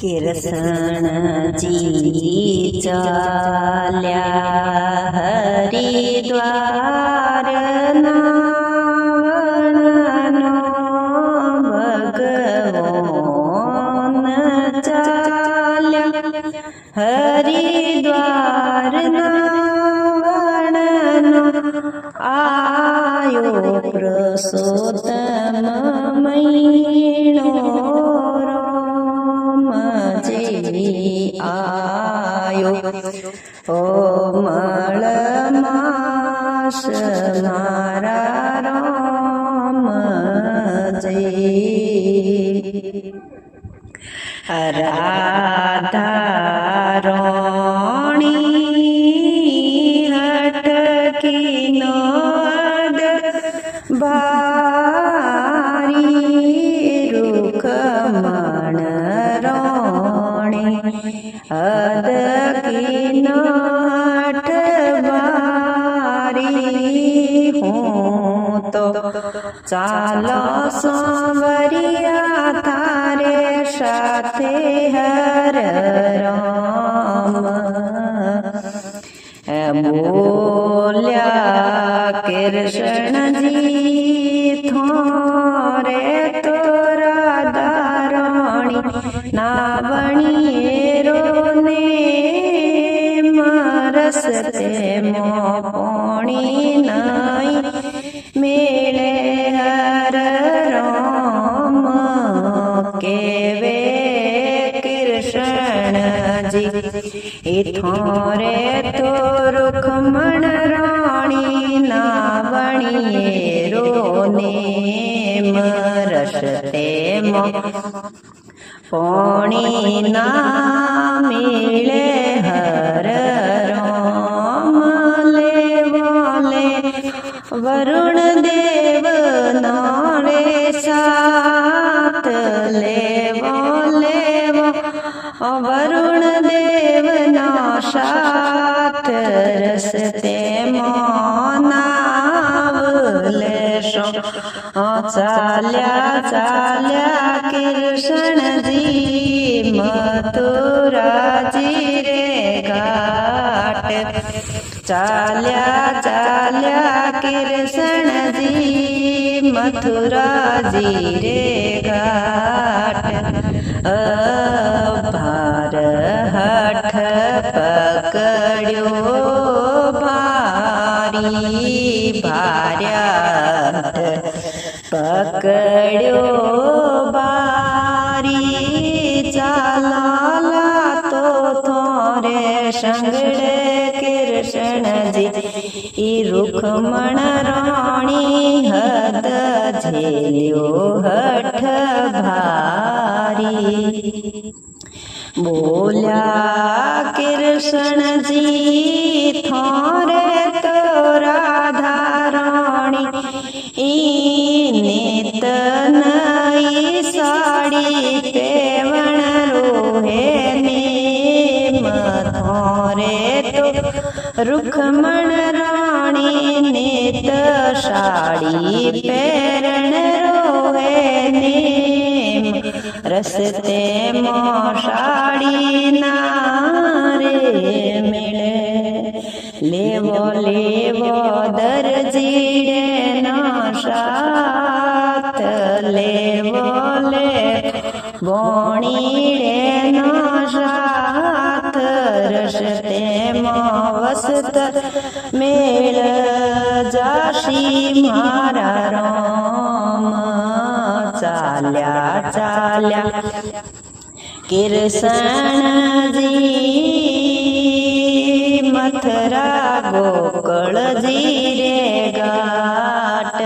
કિરસણજી ચાલ્યા હરિદ્વારના વણનો ભગવાન ચાલ્યા હરિદ્વારના વણનો આયો પુરુષોત્તમ મહિનો આયો ઓ મળ માસ મારા રામજી રાધા રોણી હટકી નો ભારી રૂખમણ અદકી નાઠ બારી હું તો ચાલો સંવરિયા તારે સાથે હર રામ બોલ્યા કૃષ્ણજી થોરે તો રાધા રાણી ના બણીએ રસતે મો પોણી નાઈ મેળે હર રામ કેવે કૃષ્ણજી થોરે તો રૂખમણ રાણી ના બણીએ રોને રસતે મો પોણી ના મેળે હર વરુણ દેવ નાળે સાથ લેવો લેવો વરુણ દેવ ના સાથ રસતે મોનાવ લેશો ચાલ્યા ચાલ્યા કૃષ્ણજી મથુરાજી રે ઘાટ ચાલ્યા ચાલ્યા કૃષ્ણજી મથુરાજી રે ઘાટ ભાર હઠ પકડ્યો ભારી ભાર્યા પકડ્યો બારી ચાલા તો થોરે સંગડે કૃષ્ણજી રૂખમણ રાણી હદ ઝેલ્યો હઠ ભારી બોલ્યા કૃષ્ણજી થોરે તો રાધા રાણી નેત નઈ સાડી પેવણ રોહે ને થોરે તો રૂખમણ રાણી નેત સાડી પેરણ રોહે ને રસતે મો સાડી ના રે મેળે લેવો લેવો દરજીડે ના સાથ લેવો લે બોણીડે ના સાથ રસતે મો વસત મેળ જાશી મારા રામ ચાલ્યા ચાલ્યા કૃષ્ણજી મથરા ગોકળજી રે ઘાટ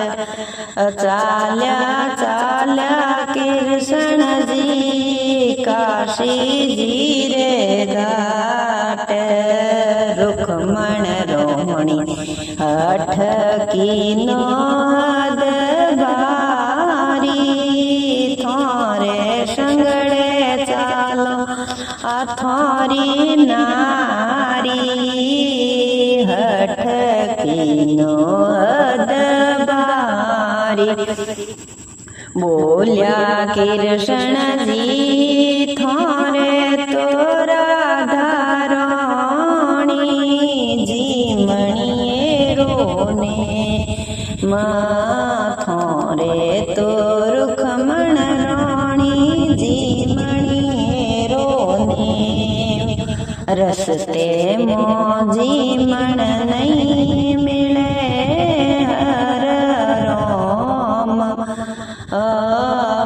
ચાલ્યા ચાલ્યા કૃષ્ણજી કાશીજી રે ઘાટ રૂખમણ રોમણી હઠકી નો ભારી થોરે સંગડે ચાલો આ થોરી નારી હઠકી નો અદબારી બોલ્યા કૃષ્ણજી થોરે રસ્તે મોજી મણ નહીં મિલે હર રોમ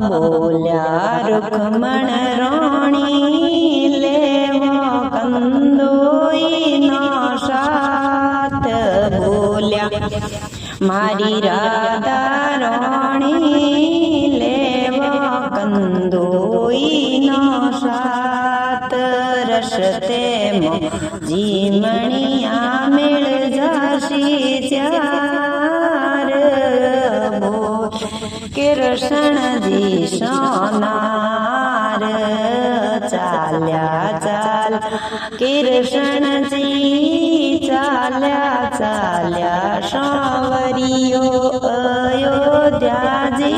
બોલ્યા રૂખમણ રોણી લેવો કંદોઈ નો સાથ બોલ્યા મારી રાધા રોણી લેવો કંદોઈ નો સાથ રસ્તે જીમણિયા મેળ જાશી ચાર બોલ કૃષ્ણજી સોનાર ચાલ્યા ચાલ કૃષ્ણજી ચાલ્યા ચાલ્યા સાવરિયો અયોધ્યાજી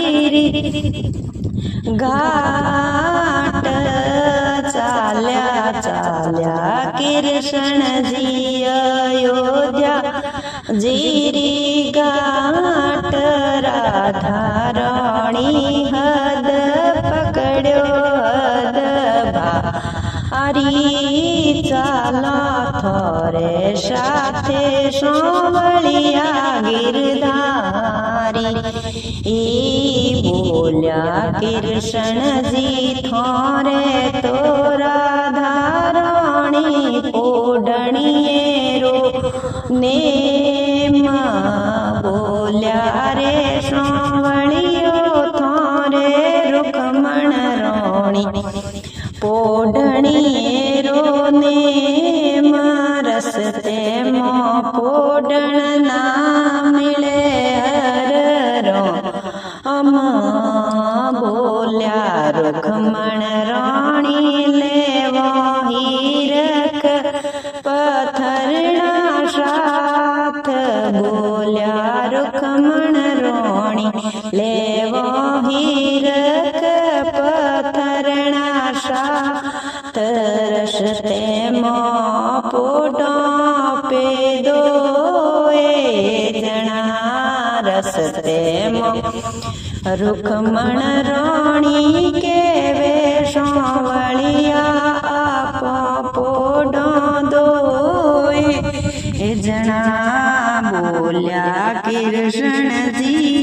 ઘાટ ચાલ્યા ચાલ્યા કૃષ્ણજી અયોધ્યા જીરી ઘાટ રાધા રાણી હદ પકડ્યો હદ ભારી ચાલા થોરે સાથે સોવળિયા ગિરધારી બોલ્યા કૃષ્ણજી થોરે તો રાધા રાણી ઓઢણીએ રો ને બોલ્યા રે સોવળિયો થોરે રૂખમણ રોણી પોઢણીએ રો ને રસ્તે પોઢણ ના મિલે હર રો બોલ્યા રૂખમણ રોણી લેવો હીરક પથરણા સાથ બોલ્યા રૂખમણ રોણી લેવો હીરક પથરણા સાથ રસ્તે પોઢો પેદો જણા રસ્તે રૂખમણ રોણી કેવે સોવળિયા આપો પોઢો દોય જણા બોલ્યા કૃષ્ણજી